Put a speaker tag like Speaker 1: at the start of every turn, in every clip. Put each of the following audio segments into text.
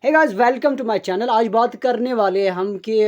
Speaker 1: Hey guys, welcome to my channel. आज बात करने वाले हैं हम कि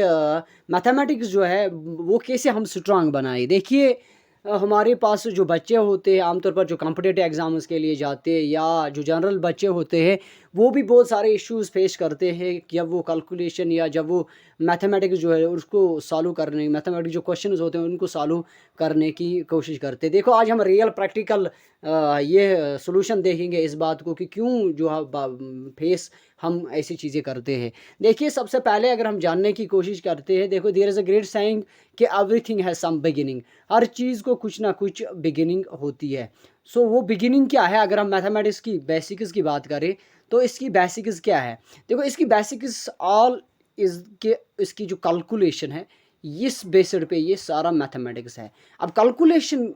Speaker 1: मैथमेटिक्स जो है वो कैसे हम स्ट्रांग बनाएं। देखिए, हमारे पास जो बच्चे होते हैं आमतौर पर जो कॉम्पिटिटिव एग्ज़ाम्स के लिए जाते हैं या जो जनरल बच्चे होते हैं, वो भी बहुत सारे इश्यूज़ फेस करते हैं कि जब वो कैलकुलेशन या जब वो मैथमेटिक्स जो है उसको सॉल्व करने, मैथमेटिक्स जो क्वेश्चंस होते हैं उनको सॉल्व करने की कोशिश करते हैं। देखो, आज हम रियल प्रैक्टिकल ये सॉल्यूशन देखेंगे इस बात को कि क्यों जो है फेस हम ऐसी चीज़ें करते हैं। देखिए, सबसे पहले अगर हम जानने की कोशिश करते हैं, देखो, there is a great saying कि एवरीथिंग हैज़ सम बिगिनिंग। हर चीज़ को कुछ ना कुछ बिगिनिंग होती है। सो वो बिगिनिंग क्या है? अगर हम मैथमेटिक्स की बेसिक्स की बात करें, तो इसकी बेसिक्स क्या है? देखो, इसकी बेसिक्स ऑल इज़ के इसकी जो कैलकुलेशन है, इस बेस्ड पे ये सारा मैथमेटिक्स है। अब कैलकुलेशन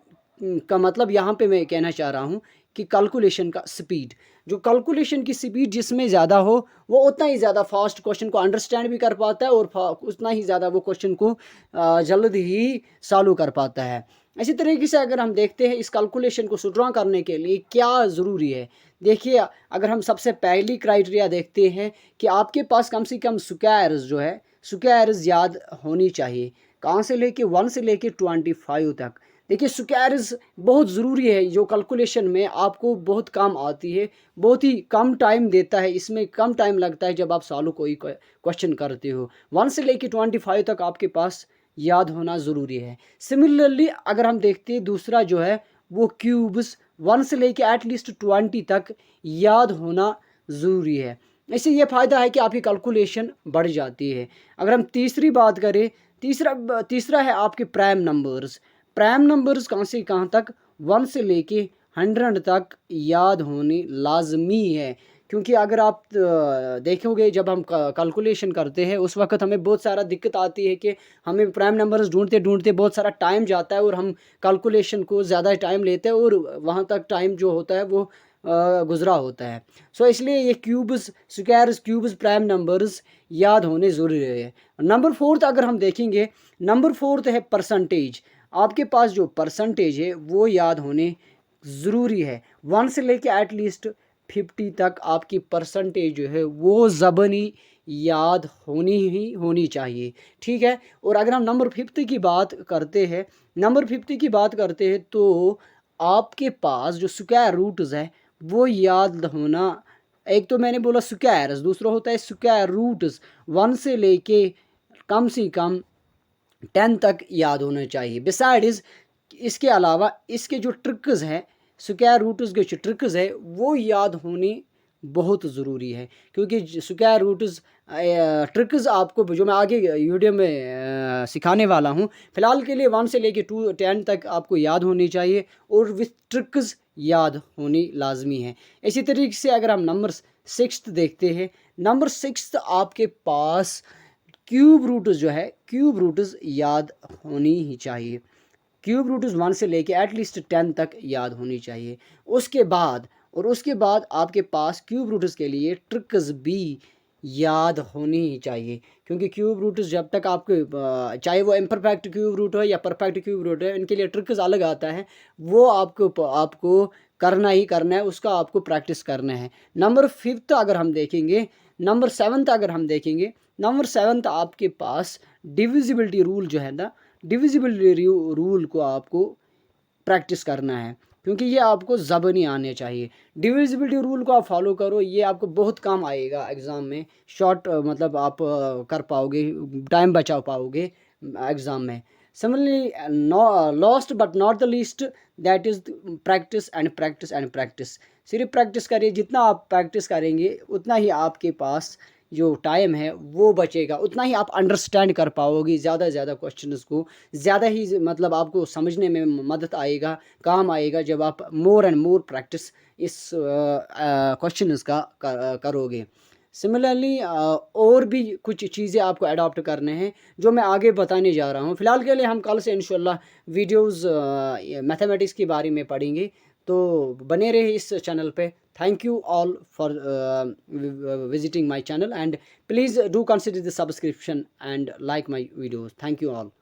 Speaker 1: का मतलब यहाँ पे मैं कहना चाह रहा हूँ कि कैलकुलेशन का स्पीड, जो कैलकुलेशन की स्पीड जिसमें ज़्यादा हो, वो उतना ही ज़्यादा फास्ट क्वेश्चन को अंडरस्टैंड भी कर पाता है और उतना ही ज़्यादा वो क्वेश्चन को जल्द ही सॉल्व कर पाता है। इसी तरीके से अगर हम देखते हैं इस कैलकुलेशन को स्ट्रॉन्ग करने के लिए क्या ज़रूरी है। देखिए, अगर हम सबसे पहली क्राइटेरिया देखते हैं कि आपके पास कम से कम स्क्वायर्स जो है, स्क्वायर्स याद होनी चाहिए। कहाँ से लेके 1 से लेके 25 तक। देखिए, स्क्वायर्स बहुत ज़रूरी है, जो कैलकुलेशन में आपको बहुत काम आती है, बहुत ही कम टाइम देता है, इसमें कम टाइम लगता है जब आप सॉल्व कोई क्वेश्चन करते हो। 1 से लेके 25 तक आपके पास याद होना ज़रूरी है। सिमिलरली अगर हम देखते हैं दूसरा जो है वो क्यूब्स 1 से लेके एटलीस्ट 20 तक याद होना ज़रूरी है। इससे ये फ़ायदा है कि आपकी कैलकुलेशन बढ़ जाती है। अगर हम तीसरी बात करें, तीसरा है आपके प्राइम नंबर्स। प्राइम नंबर्स कहाँ से कहाँ तक? 1 से लेके 100 तक याद होनी लाज़मी है। क्योंकि अगर आप देखोगे, जब हम कैलकुलेशन करते हैं उस वक़्त हमें बहुत सारा दिक्कत आती है कि हमें प्राइम नंबर्स ढूँढते-ढूँढते बहुत सारा टाइम जाता है और हम कैलकुलेशन को ज़्यादा टाइम लेते हैं और वहाँ तक टाइम जो होता है वो गुज़रा होता है। सो इसलिए ये cubes, squares, cubes, prime numbers याद होने ज़रूरी है। नंबर 4th अगर हम देखेंगे, नंबर 4th है परसेंटेज। आपके पास जो परसेंटेज है वो याद होने ज़रूरी है। 1 से लेके एटलीस्ट 50 तक आपकी परसेंटेज जो है वो ज़बानी याद होनी ही होनी चाहिए, ठीक है? और अगर हम नंबर 50 की बात करते हैं, नंबर 50 की बात करते हैं तो आपके पास जो स्क्वायर रूट्स है वो याद होना, एक तो मैंने बोला स्क्वायर्स, दूसरा होता है स्क्वायर रूट्स। 1 से लेके कम से कम 10 तक याद होना चाहिए। बिसाइड्स इसके अलावा इसके जो ट्रिक्स हैं, स्क्वायर रूट्स के जो ट्रिक्स है वो याद होनी बहुत ज़रूरी है। क्योंकि स्क्वायर रूट्स ट्रिक्स आपको जो मैं आगे वीडियो में सिखाने वाला हूँ, फ़िलहाल के लिए 1 से लेके 10 तक आपको याद होनी चाहिए और विथ ट्रिक्स याद होनी लाजमी है। इसी तरीके से अगर हम नंबर 6 देखते हैं, नंबर 6 आपके पास क्यूब रूट्स जो है, क्यूब रूट्स याद होनी ही चाहिए। क्यूब रूट्स 1 से लेके एटलीस्ट 10 तक याद होनी चाहिए। उसके बाद आपके पास क्यूब रूट्स के लिए ट्रिक्स भी याद होनी ही चाहिए। क्योंकि क्यूब रूट्स जब तक आपके चाहे वो इम्परफेक्ट क्यूब रूट हो या परफेक्ट क्यूब रूट हो, इनके लिए ट्रिक्स अलग आता है। वो आपको करना ही करना है, उसका आपको प्रैक्टिस करना है। नंबर 5th अगर हम देखेंगे, नंबर 7th अगर हम देखेंगे, नंबर 7th आपके पास डिविजिबिलिटी रूल जो है ना, डिविजिबिलिटी रूल को आपको प्रैक्टिस करना है। क्योंकि ये आपको ज़बानी आने चाहिए। डिविजिबिलिटी रूल को आप फॉलो करो, ये आपको बहुत काम आएगा एग्ज़ाम में। शॉर्ट मतलब आप कर पाओगे, टाइम बचा पाओगे एग्ज़ाम में। Similarly last but not the least, that is practice and practice and practice. सिर्फ प्रैक्टिस करिए, जितना आप प्रैक्टिस करेंगे उतना ही आपके पास जो टाइम है वो बचेगा, उतना ही आप अंडरस्टैंड कर पाओगे ज़्यादा से ज़्यादा क्वेश्चंस को। ज़्यादा ही मतलब आपको समझने में मदद आएगा, काम आएगा जब आप मोर एंड मोर प्रैक्टिस इस क्वेश्चंस का करोगे। सिमिलरली और भी कुछ चीज़ें आपको अडॉप्ट करने हैं जो मैं आगे बताने जा रहा हूँ। फ़िलहाल के लिए हम कल से इंशाल्लाह वीडियोज़ मैथमेटिक्स के बारे में पढ़ेंगे। तो बने रहे इस चैनल पे। Thank you all for visiting my channel, and please do consider the subscription and like my videos. Thank you all.